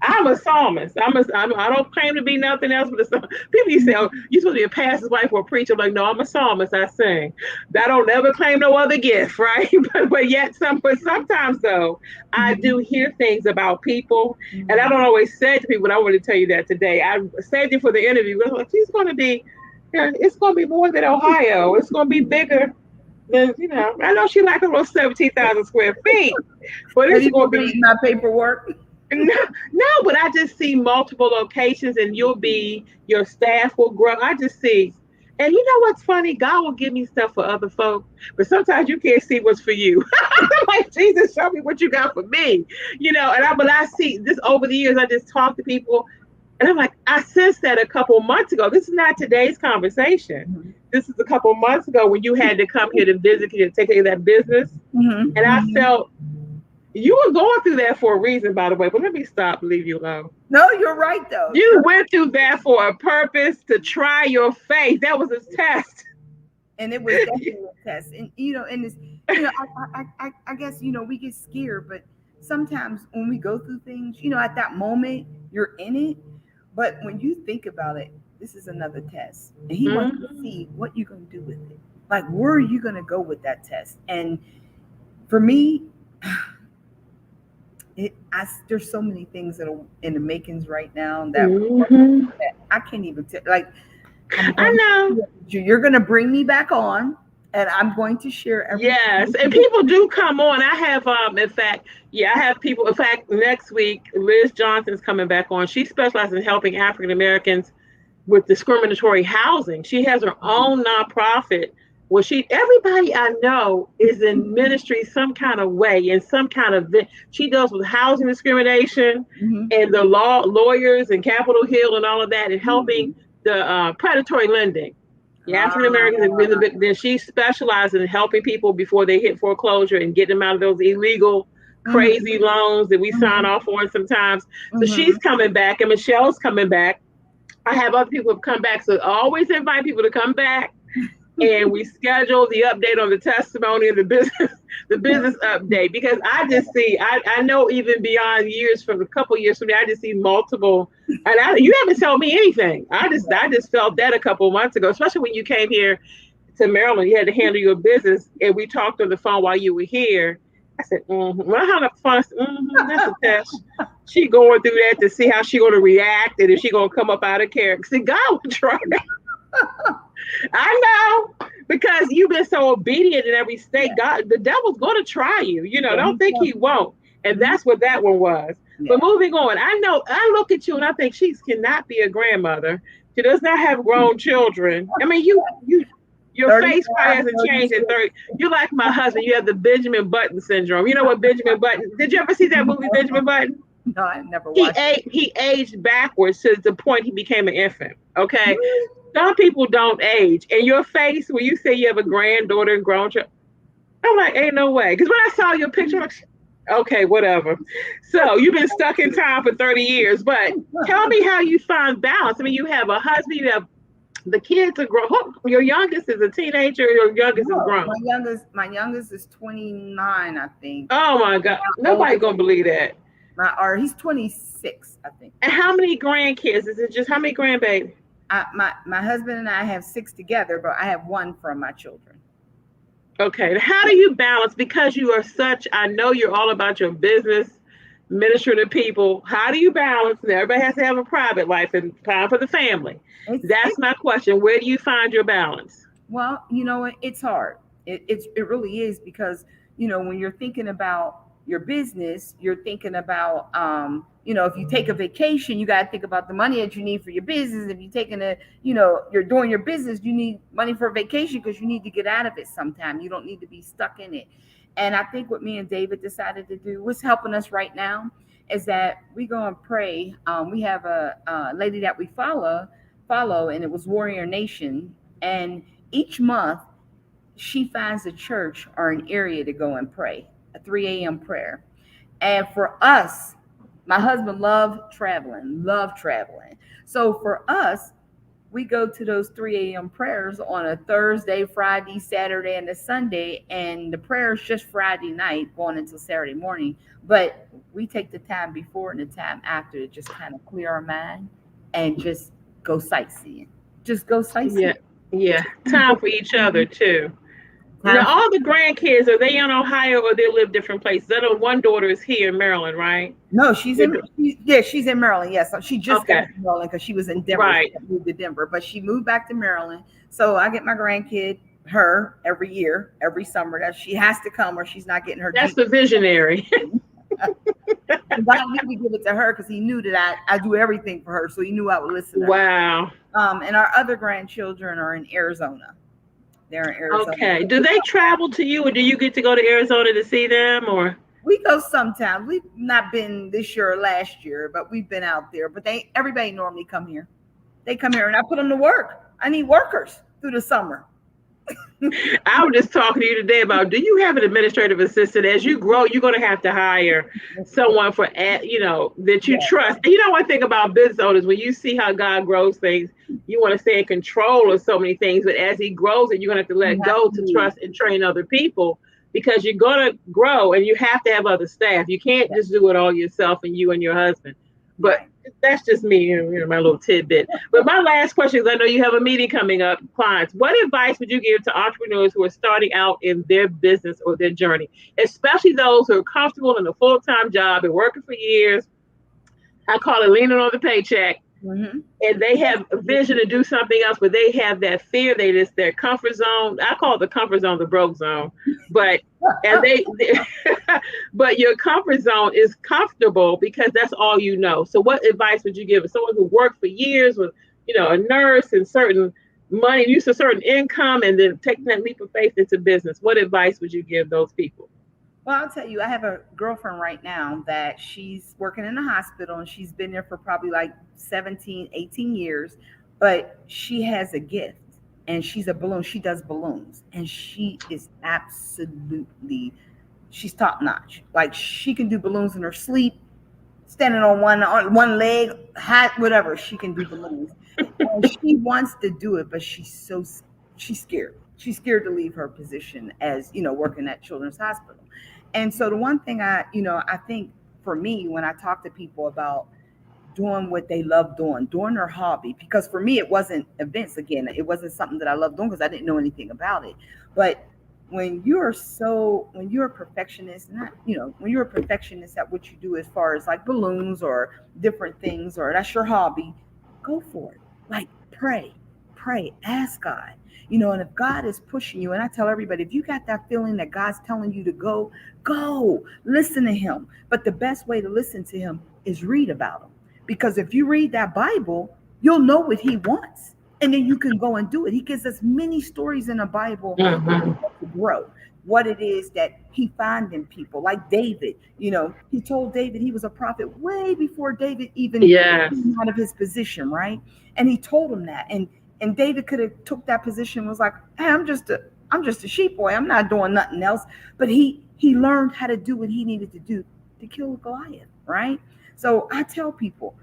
I'm a psalmist. I don't claim to be nothing else but a psalmist. People used to say, "Oh, you supposed to be a pastor's wife or a preacher." I'm like, no, I'm a psalmist. I sing. I don't never claim no other gift, right? But sometimes though, I do mhm, hear things about people, and I mhm. don't always say it to people. And I want to tell you that today. I saved it for the interview. I'm like, she's going to be, it's going to be more than Ohio. It's going to be bigger. Than, I know she like a little 17,000 square feet, but Have it's you going to been be reading my paperwork? no, no, but I just see multiple locations and your staff will grow. I just see. And you know what's funny? God will give me stuff for other folks, but sometimes you can't see what's for you. I'm like, Jesus, show me what you got for me. But I see this over the years, I just talk to people and I'm like, I sensed that a couple months ago. This is not today's conversation. Mhm, This is a couple months ago when you had to come here to visit, to take care of that business. mhm, And I mhm. felt you were going through that for a reason, by the way, but let me stop and leave you alone. No, you're right though. You went through that for a purpose to try your faith. That was a test. And it was definitely a test. And and it's I guess we get scared, but sometimes when we go through things, at that moment you're in it, but when you think about it, this is another test, and he wants to Mhm. see what you're going to do with it. Like, where are you going to go with that test? And for me, there's so many things that are in the makings right now that Mhm. I can't even tell. Like, I'm I going to know. share with you. You're going to bring me back on, and I'm going to share everything Yes, with and you. people do come on. I have, in fact, yeah, I have people. In fact, next week, Liz Johnson's coming back on. She specializes in helping African Americans with discriminatory housing. She has her own nonprofit where everybody I know is in ministry some kind of way, in some kind of she deals with housing discrimination Mhm. and the lawyers and Capitol Hill and all of that, and helping the predatory lending. The African Americans have been then she specializes in helping people before they hit foreclosure and get them out of those illegal Mhm. crazy loans that we sign Mhm. off on sometimes. So she's Mhm. coming back and Michelle's coming back. I have other people who come back. So I always invite people to come back and we schedule the update on the testimony and the business the business update because I just see I know even beyond years from a couple years from now I just see multiple and you haven't told me anything. I just felt that a couple months ago, especially when you came here to Maryland. You had to handle your business and we talked on the phone while you were here. I said, when I hung up the phone, I said, that's a test. She going through that to see how she going to react and if she going to come up out of character. See, God will try. I know because you've been so obedient in every state. Yeah. God, the devil's going to try you. Yeah. Don't He's think he going. won't. And Mhm. that's what that one was. But Yeah. moving on, I know I look at you and I think she cannot be a grandmother. She does not have grown children. I mean, your 30. face probably hasn't changed in 30. You're like my husband. You have the Benjamin Button syndrome. You know what Benjamin Button? Did you ever see that movie Benjamin Button? No, I never He watched it. ate, he aged backwards to the point he became an infant. Okay, Really? some people don't age. And your face, when you say you have a granddaughter and grown child, I'm like, ain't no way. Because when I saw your picture, I'm like, okay, whatever. So you've been stuck in time for 30 years. But tell me how you find balance. I mean, you have a husband, you have The kids are grown. Your youngest is a teenager. Your youngest is No, grown. my youngest is 29, I think. Oh my God! My Nobody oldest, gonna believe that. or he's 26, I think. And how many grandkids? Is it just how many grandbabies? My husband and I have six together, but I have one from my children. Okay. How do you balance? Because you are such. I know you're all about your business, minister to people. How do you balance? And everybody has to have a private life and time for the family. It's That's my question. Where do you find your balance? Well, you know what? It's hard. It really is because when you're thinking about your business, you're thinking about if you take a vacation, you got to think about the money that you need for your business. If you're taking you're doing your business, you need money for a vacation because you need to get out of it sometime. You don't need to be stuck in it. And I think what me and David decided to do, what's helping us right now, is that we go and pray. We have a lady that we follow, and it was Warrior Nation, and each month she finds a church or an area to go and pray, a 3 a.m. prayer. And for us, my husband loved traveling. So for us, we go to those 3 a.m. prayers on a Thursday, Friday, Saturday, and a Sunday. And the prayers just Friday night going until Saturday morning. But we take the time before and the time after to just kind of clear our mind and just go sightseeing. Just go Yeah. sightseeing. Yeah. Time for each other too. Now, Time for all the grandkids, are they in Ohio or they live different places? I know one daughter is here in Maryland, right? No, Your da- yeah, she's in Maryland. Yes, she just got okay. to Maryland because she was in Denver. She Right. got moved to Denver, but she moved back to Maryland. So I get my grandkid her every year, every summer. That she has to come or she's not getting her That's Jeep. the visionary. And God knew to give it to her because He knew that I do everything for her, so He knew I would listen to her. Wow. And our other grandchildren are in Arizona. They're in Arizona. Okay. Do they travel to you or do you get to go to Arizona to see them or? We go sometimes. We've not been this year or last year, but we've been out there. But everybody normally come here. They come here and I put them to work. I need workers through the summer. I was just talking to you today about, do you have an administrative assistant? As you grow, you're going to have to hire someone that you Yeah, trust. And one thing about business owners, when you see how God grows things, you want to stay in control of so many things. But as He grows it, you're going to have to you let have go to to. trust and train other people because you're going to grow and you have to have other staff. You can't Yeah, just do it all yourself and you and your husband. But right. that's just me, my little tidbit. But my last question is, I know you have a meeting coming up, clients. What advice would you give to entrepreneurs who are starting out in their business or their journey, especially those who are comfortable in a full-time job and working for years? I call it leaning on the paycheck, Mm-hmm. and they have a vision to do something else, but they have that fear. They just their comfort zone. I call the comfort zone the broke zone, but and but your comfort zone is comfortable because that's all you know. So, what advice would you give someone who worked for years with, a nurse and certain money, used to certain income, and then taking that leap of faith into business? What advice would you give those people? Well, I'll tell you, I have a girlfriend right now that she's working in a hospital and she's been there for probably like 17, 18 years, but she has a gift and she's a balloon. She does balloons and she's top notch. Like she can do balloons in her sleep, standing on one leg, hat, whatever. She can do balloons, and she wants to do it, but she's scared. She's scared to leave her position as working at Children's Hospital. And so the one thing I think for me when I talk to people about doing what they love doing their hobby, because for me it wasn't events again. It wasn't something that I loved doing because I didn't know anything about it. But when you're a perfectionist, not when you're a perfectionist at what you do as far as like balloons or different things, or that's your hobby, go for it. Like pray, ask God. And if God is pushing you, and I tell everybody, if you got that feeling that God's telling you to go, listen to Him. But the best way to listen to Him is read about Him. Because if you read that Bible, you'll know what He wants. And then you can go and do it. He gives us many stories in the Bible Hmm. to grow. What it is that He found in people, like David. He told David he was a prophet way before David even Yes. came out of his position, right? And he told him that. And David could have took that position, was like, hey, I'm just a sheep boy. I'm not doing nothing else. But he learned how to do what he needed to do to kill Goliath, right? So I tell people,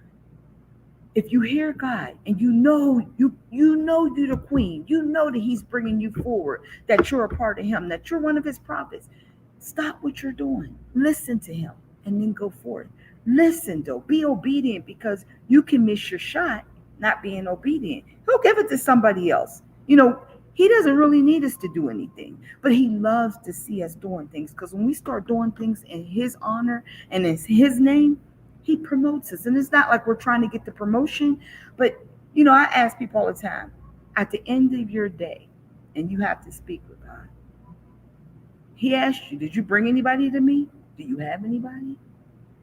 if you hear God and you know you're the queen, you know that He's bringing you forward, that you're a part of Him, that you're one of His prophets. Stop what you're doing, listen to Him, and then go forth. Listen though, be obedient, because you can miss your shot not being obedient. He'll give it to somebody else. He doesn't really need us to do anything, but He loves to see us doing things, because when we start doing things in His honor and in His name, He promotes us. And it's not like we're trying to get the promotion, but I ask people all the time, at the end of your day, and you have to speak with God, He asked you, did you bring anybody to me? Do you have anybody?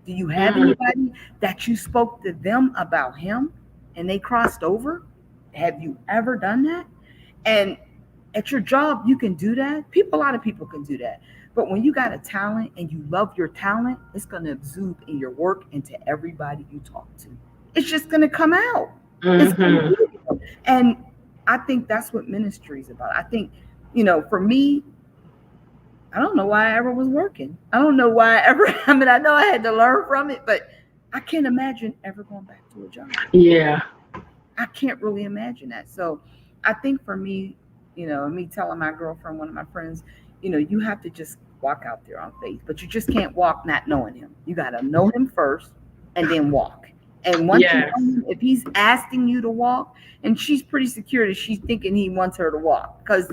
Do you have Mm, anybody that you spoke to them about Him and they crossed over? Have you ever done that? And at your job, you can do that. A lot of people can do that. But when you got a talent and you love your talent, it's going to exude in your work and to everybody you talk to. It's just going to come out. It's going to mm-hmm. be there. And I think that's what ministry is about. I think, for me, I don't know why I ever was working. I don't know why I ever, I mean, I know I had to learn from it, but I can't imagine ever going back to a job. Yeah. I can't really imagine that. So I think for me, me telling my girlfriend, one of my friends, you have to just walk out there on faith, but you just can't walk not knowing Him. You got to know Him first and then walk. And once you Yes. know Him, if He's asking you to walk, and she's pretty secure that she's thinking He wants her to walk, because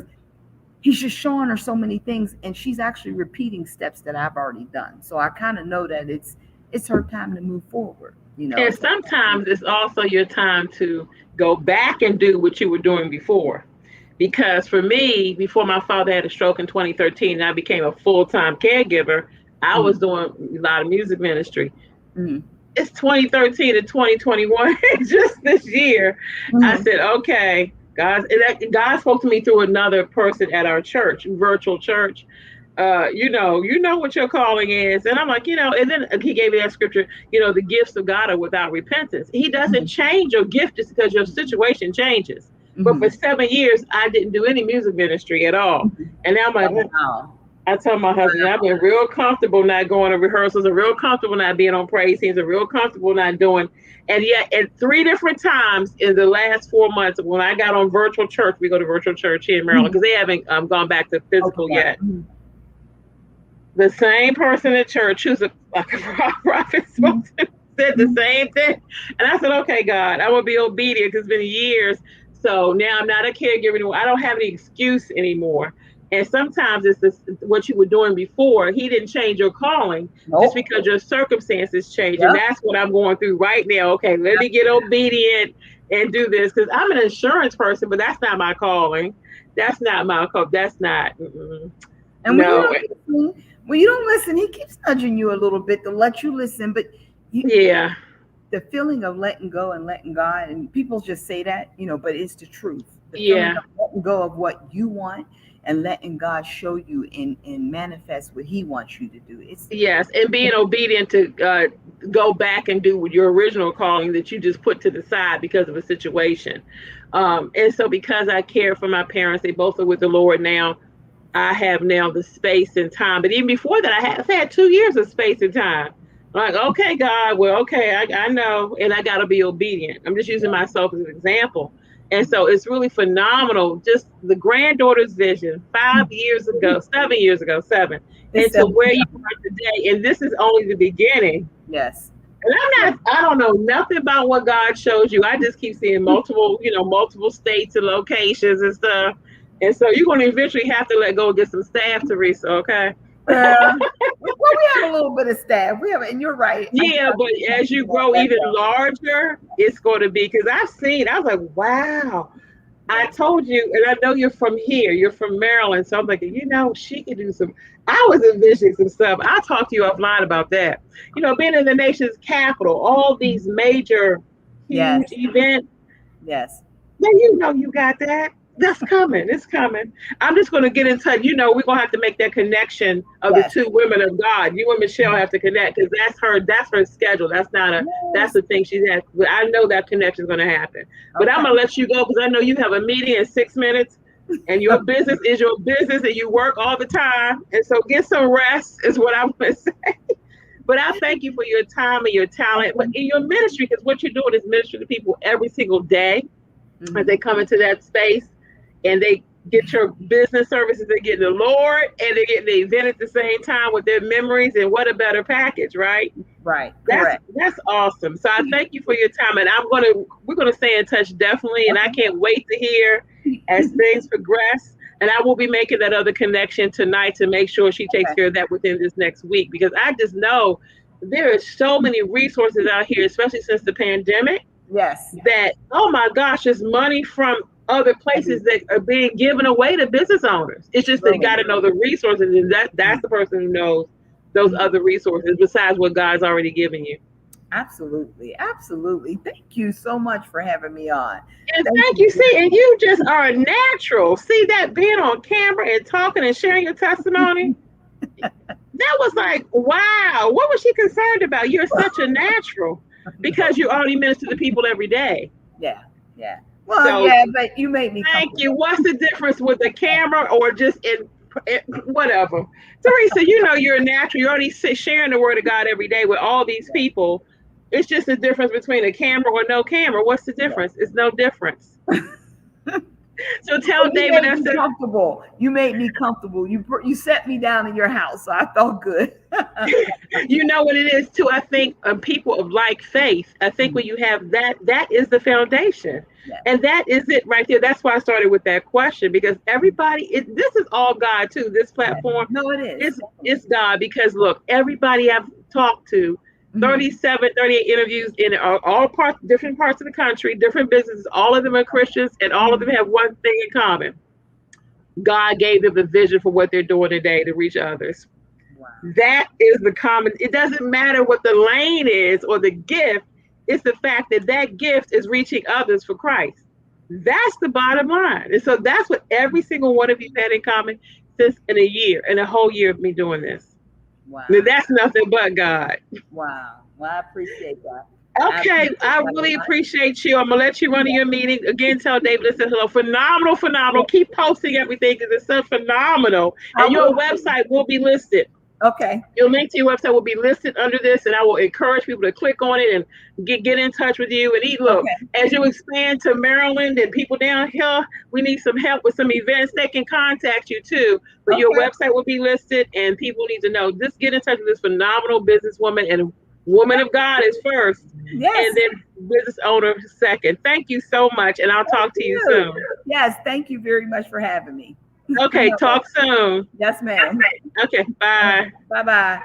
He's just showing her so many things, and she's actually repeating steps that I've already done. So I kind of know that it's her time to move forward. And So sometimes it's also your time to go back and do what you were doing before. Because for me, before my father had a stroke in 2013 and I became a full time caregiver, I mm, was doing a lot of music ministry. mm, It's 2013 to 2021, just this year. I mm, said, okay, God spoke to me through another person at our church, virtual church. You know what your calling is. And I'm like, and then he gave me that scripture, the gifts of God are without repentance. He doesn't mm, change your gift just because your situation changes. But for mm, 7 years, I didn't do any music ministry at all. mm. And now I'm like, Wow. I told my husband, I've been real comfortable not going to rehearsals, and real comfortable not being on praise teams, and real comfortable not doing. And yet, at three different times in the last 4 months, when I got on virtual church, we go to virtual church here in Maryland Mm. because they haven't gone back to Okay. physical yet. Mm, The same person at church who's like a prophet mm, spoke to said the mm. same thing. And I said, okay, God, I'm going to be obedient because it's been years. So now I'm not a caregiver anymore. I don't have any excuse anymore. And sometimes it's what you were doing before. He didn't change your calling just Nope. because your circumstances change. And Yep. that's what I'm going through right now. Okay, let me get obedient and do this because I'm an insurance person, but that's not my calling. That's not my call. That's not. And No. when you don't listen, He keeps nudging you a little bit to let you listen. But you, Yeah. the feeling of letting go and letting God, and people just say that, but it's the truth. The feeling Yeah. of letting go of what you want and letting God show you and manifest what He wants you to do. Yes, and being obedient to go back and do your original calling that you just put to the side because of a situation. And so, because I care for my parents, they both are with the Lord now. I have now the space and time. But even before that, I've had 2 years of space and time. I'm like, okay, God, well, okay, I know, and I got to be obedient. I'm just using myself as an example. And so it's really phenomenal. Just the granddaughter's vision 5 years ago, 7 years ago, seven, it's into seven. where you are today. And this is only the beginning. Yes. And I don't know nothing about what God shows you. I just keep seeing multiple states and locations and stuff. And so you're going to eventually have to let go and get some staff, Theresa, okay? Well, we have a little bit of staff. We have, and you're right. I do Yeah, have but to get as you comfortable grow that even though. larger, it's going to be because I was like, wow. I Yes. told you, and I know you're from here, you're from Maryland. So I'm like, she could do some. I was envisioning some stuff. I'll talk to you offline about that. Being in the nation's capital, all these major, huge Yes. events. Yes. Yeah, you got that. That's coming. It's coming. I'm just going to get in touch. We're going to have to make that connection of the Yes. two women of God. You and Michelle have to connect because that's her schedule. That's Yes. the thing she has. But I know that connection is going to happen. But I'm Okay. going to let you go because I know you have a meeting in 6 minutes and your business is your business and you work all the time. And so get some rest is what I'm going to say. But I thank you for your time and your talent, but in your ministry, because what you're doing is ministry to people every single day as Hmm. they come into that space and they get your business services, they get the Lord and they get the event at the same time with their memories. And what a better package, right? Right. That's Correct. that's awesome. So I thank you for your time, and we're gonna stay in touch definitely, and I can't wait to hear as things progress. And I will be making that other connection tonight to make sure she takes Okay. care of that within this next week because I just know there are so many resources out here, especially since the pandemic, Yes. that oh my gosh, there's money from other places that are being given away to business owners. It's just that you got Really. to know the resources, and that's the person who knows those Mhm. other resources besides what God's already given you. Absolutely. Absolutely. Thank you so much for having me on. And Thank thank you. you. See, and you just are a natural. See that being on camera and talking and sharing your testimony? That was like, wow. What was she concerned about? You're such a natural because you already minister to people every day. Yeah. Yeah. Well, So yeah, but you made me thank you. comfortable. What's the difference with a camera or just in whatever? Teresa, you know you're a natural. You're already sharing the word of God every day with all these people. It's just the difference between a camera or no camera. What's the Yeah. difference? It's no difference. So Well, tell you David made I me said, comfortable. You made me comfortable. You set me down in your house, so I felt good. you know what it is too. I think people of like faith. I think when you have that, that is the foundation, Yeah. and that is it right there. That's why I started with that question because everybody, this is all God too. This Yeah. platform, No, it is. it's God because look, everybody I've talked to. Mhm. 37, 38 interviews in all parts, different parts of the country, different businesses. All of them are Christians, and all of them Mhm. have one thing in common: God gave them the vision for what they're doing today to reach others. Wow. That is the common. It doesn't matter what the lane is or the gift. It's the fact that that gift is reaching others for Christ. That's the bottom line. And so that's what every single one of you had in common since in a year, in a whole year of me doing this. Now, Wow. that's nothing but God. Wow. Well, I appreciate that. I Okay, appreciate I that a really lot. appreciate you. I'm gonna let you run to your meeting again. Tell David, listen, hello, phenomenal, phenomenal. Yeah, Keep posting everything because it's so phenomenal, I and your will. website will be listed. Okay. Your link to your website will be listed under this, and I will encourage people to click on it and get in touch with you. And eat. Look, Okay. as you expand to Maryland and people down here, we need some help with some events. They can contact you too. But your Okay. website will be listed, and people need to know. Just get in touch with this phenomenal businesswoman and woman of God is first, and Yes. then business owner second. Thank you so much, and I'll Thank talk to you you. soon. Yes. Thank you very much for having me. You Okay, know that. talk soon. Yes, ma'am. Okay, bye. Bye bye.